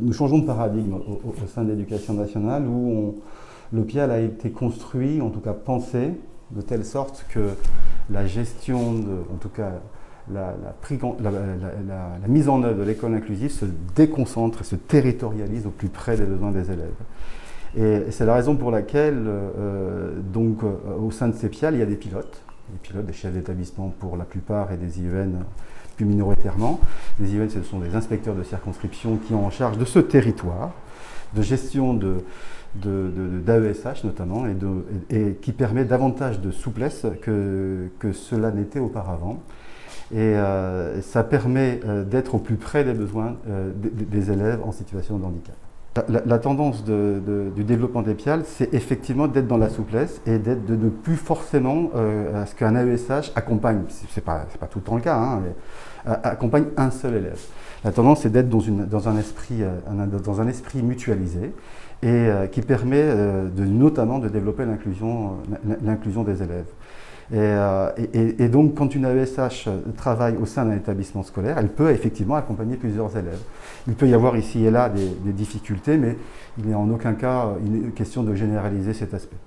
nous changeons de paradigme au sein de l'éducation nationale où l'OPIAL a été construit, en tout cas pensé, de telle sorte que la gestion, en tout cas la mise en œuvre de l'école inclusive se déconcentre et se territorialise au plus près des besoins des élèves. Et c'est la raison pour laquelle, au sein de CEPIAL, il y a des pilotes, des chefs d'établissement pour la plupart et des IEN plus minoritairement. Les IEN, ce sont des inspecteurs de circonscription qui ont en charge de ce territoire, de gestion d'AESH notamment, et qui permet davantage de souplesse que cela n'était auparavant. Et ça permet d'être au plus près des besoins des élèves en situation de handicap. La tendance du développement d'EPIAL, c'est effectivement d'être dans la souplesse et de ne plus forcément à ce qu'un AESH accompagne, c'est pas tout le temps le cas, hein, mais accompagne un seul élève. La tendance, c'est d'être dans un esprit mutualisé et qui permet notamment de développer l'inclusion des élèves. Et donc, quand une AESH travaille au sein d'un établissement scolaire, elle peut effectivement accompagner plusieurs élèves. Il peut y avoir ici et là des difficultés, mais il n'est en aucun cas une question de généraliser cet aspect.